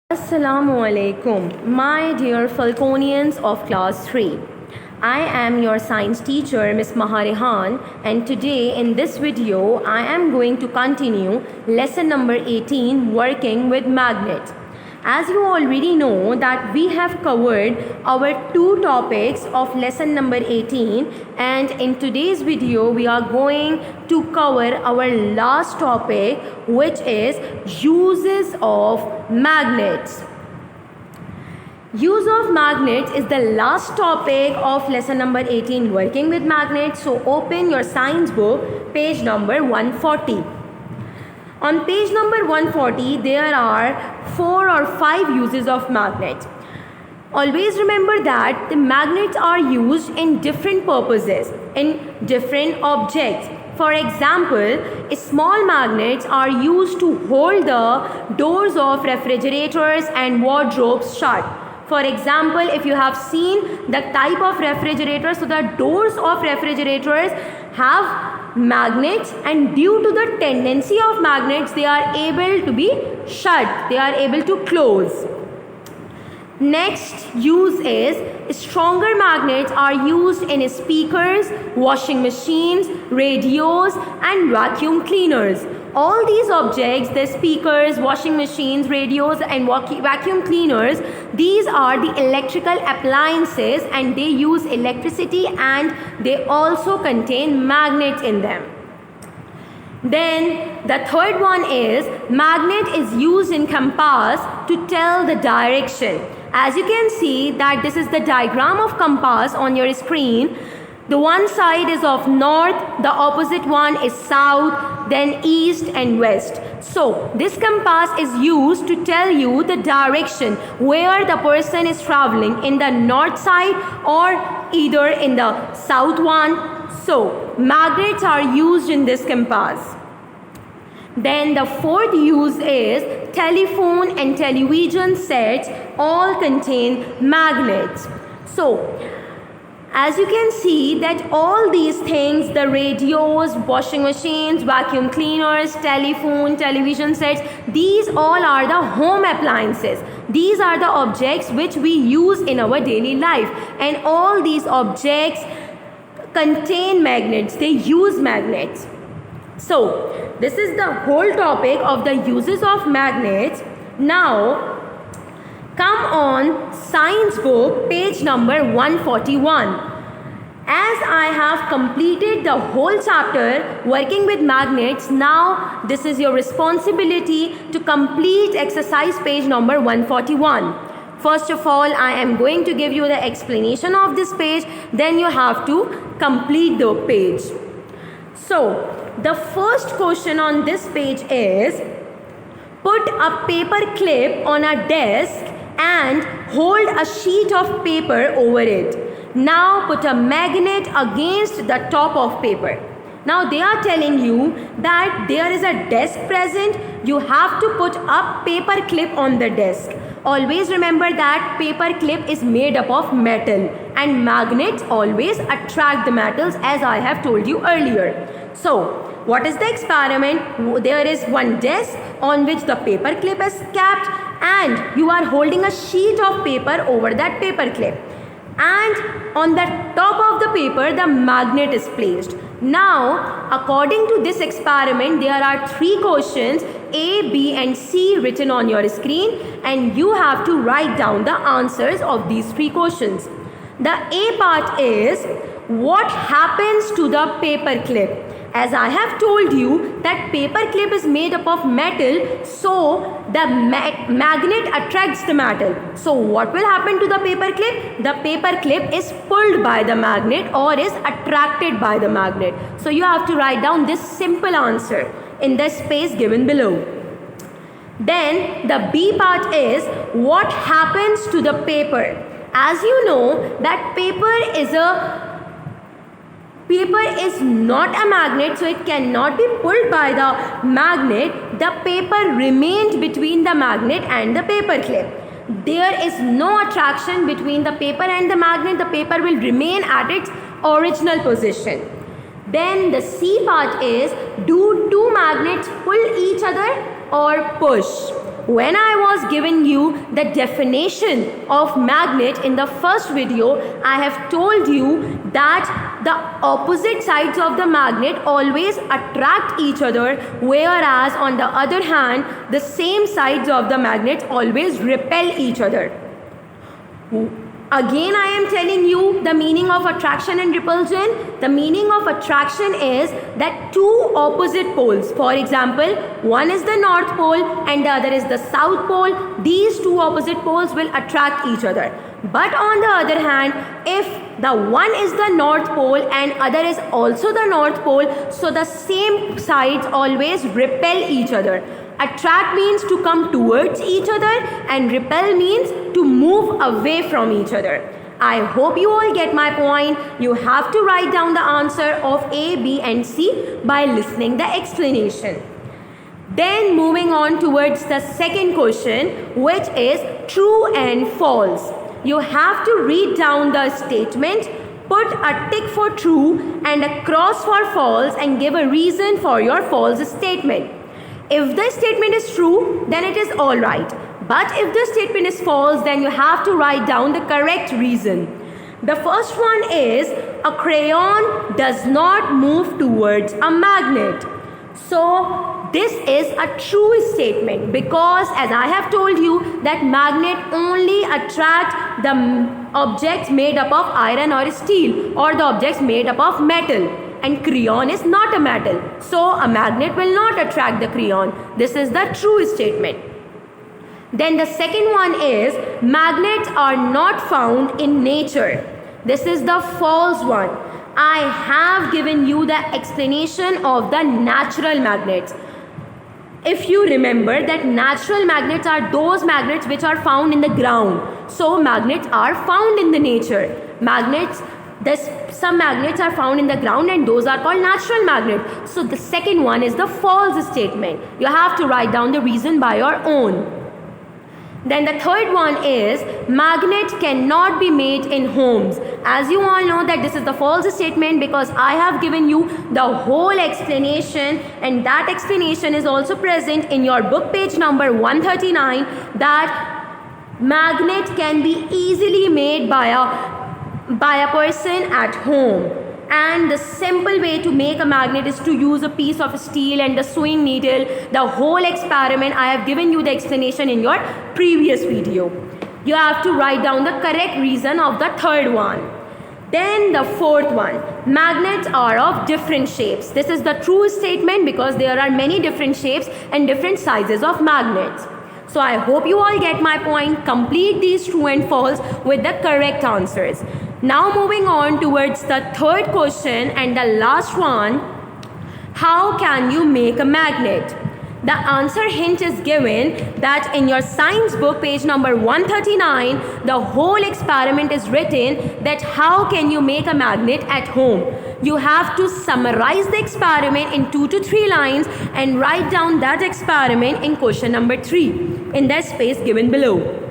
Assalamu alaikum, my dear Falconians of class 3. I am your science teacher, Ms. Maharehan, and today in this video I am going to continue lesson number 18, working with magnet. As you already know that we have covered our two topics of lesson number 18, and in today's video we are going to cover our last topic, which is uses of magnets. Use of magnets is the last topic of lesson number 18, working with magnets. So open your science book, page number 140. On page number 140, there are 4 or 5 uses of magnet. Always remember that the magnets are used in different purposes, in different objects. For example, small magnets are used to hold the doors of refrigerators and wardrobes shut. For example, if you have seen the type of refrigerator, so the doors of refrigerators have magnets, and due to the tendency of magnets, they are able to be shut, they are able to close. Next use is stronger magnets are used in speakers, washing machines, radios and vacuum cleaners. All these objects, the speakers, washing machines, radios and vacuum cleaners, these are the electrical appliances and they use electricity and they also contain magnets in them. Then the third one is magnet is used in compass to tell the direction. As you can see that this is the diagram of compass on your screen. The one side is of north, the opposite one is south, then east and west. So this compass is used to tell you the direction where the person is traveling, in the north side or either in the south one. So magnets are used in this compass. Then the fourth use is telephone and television sets all contain magnets. So as you can see that all these things, the radios, washing machines, vacuum cleaners, telephone, television sets, these all are the home appliances. These are the objects which we use in our daily life, and all these objects contain magnets, they use magnets. So this is the whole topic of the uses of magnets. Now come on science book, page number 141. As I have completed the whole chapter working with magnets, now this is your responsibility to complete exercise page number 141. First of all, I am going to give you the explanation of this page, then you have to complete the page. So the first question on this page is, put a paper clip on a desk and hold a sheet of paper over it. Now put a magnet against the top of paper. Now they are telling you that there is a desk present. You have to put a paper clip on the desk. Always remember that paper clip is made up of metal and magnets always attract the metals, as I have told you earlier. So what is the experiment? There is one desk on which the paper clip is kept and you are holding a sheet of paper over that paper clip. And on the top of the paper, the magnet is placed. Now, according to this experiment, there are 3 questions A, B and C written on your screen, and you have to write down the answers of these 3 questions. The A part is, what happens to the paper clip? As I have told you that paper clip is made up of metal, so the magnet attracts the metal. So what will happen to the paper clip? The paper clip is pulled by the magnet or is attracted by the magnet. So you have to write down this simple answer in the space given below. Then the B part is, what happens to the paper? As you know that paper is not a magnet, so it cannot be pulled by the magnet. The paper remained between the magnet and the paper clip. There is no attraction between the paper and the magnet. The paper will remain at its original position. Then the C part is, do 2 magnets pull each other or push? When I was giving you the definition of magnet in the first video, I have told you that the opposite sides of the magnet always attract each other, whereas on the other hand, the same sides of the magnet always repel each other. Again, I am telling you the meaning of attraction and repulsion. The meaning of attraction is that two opposite poles, for example, one is the North Pole and the other is the South Pole. These two opposite poles will attract each other. But on the other hand, if the one is the North Pole and other is also the North Pole, so the same sides always repel each other. Attract means to come towards each other and repel means to move away from each other. I hope you all get my point. You have to write down the answer of A, B and C by listening the explanation. Then moving on towards the second question, which is true and false. You have to read down the statement, put a tick for true and a cross for false and give a reason for your false statement. If the statement is true, then it is all right. But if the statement is false, then you have to write down the correct reason. The first one is a crayon does not move towards a magnet. So this is a true statement because as I have told you that magnet only attract the objects made up of iron or steel or the objects made up of metal. And crayon is not a metal. So a magnet will not attract the crayon. This is the true statement. Then the second one is magnets are not found in nature. This is the false one. I have given you the explanation of the natural magnets. If you remember that natural magnets are those magnets which are found in the ground. So magnets are found in the nature. Some magnets are found in the ground and those are called natural magnets. So the second one is the false statement. You have to write down the reason by your own. Then the third one is magnet cannot be made in homes. As you all know that this is the false statement because I have given you the whole explanation and that explanation is also present in your book page number 139 that magnet can be easily made by a person at home. And the simple way to make a magnet is to use a piece of steel and the sewing needle. The whole experiment, I have given you the explanation in your previous video. You have to write down the correct reason of the third one. Then the fourth one, magnets are of different shapes. This is the true statement because there are many different shapes and different sizes of magnets. So I hope you all get my point. Complete these true and false with the correct answers. Now moving on towards the third question and the last one. How can you make a magnet? The answer hint is given that in your science book page number 139, the whole experiment is written that how can you make a magnet at home. You have to summarize the experiment in 2 to 3 lines and write down that experiment in question number 3 in that space given below.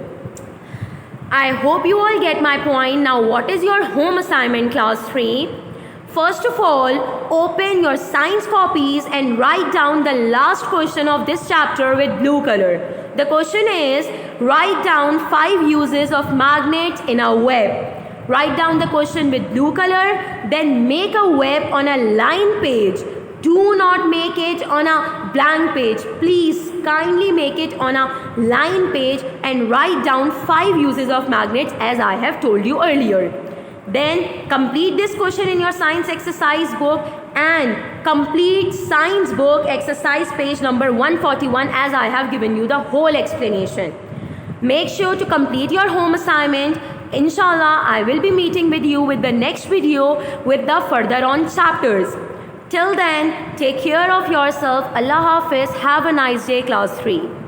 I hope you all get my point. Now what is your home assignment class 3? First of all, open your science copies and write down the last question of this chapter with blue color. The question is, write down 5 uses of magnet in a web. Write down the question with blue color, then make a web on a line page. Do not make it on a blank page. Please kindly make it on a line page and write down 5 uses of magnets as I have told you earlier. Then complete this question in your science exercise book and complete science book exercise page number 141 as I have given you the whole explanation. Make sure to complete your home assignment. Inshallah, I will be meeting with you with the next video with the further on chapters. Till then, take care of yourself. Allah Hafiz. Have a nice day, class 3.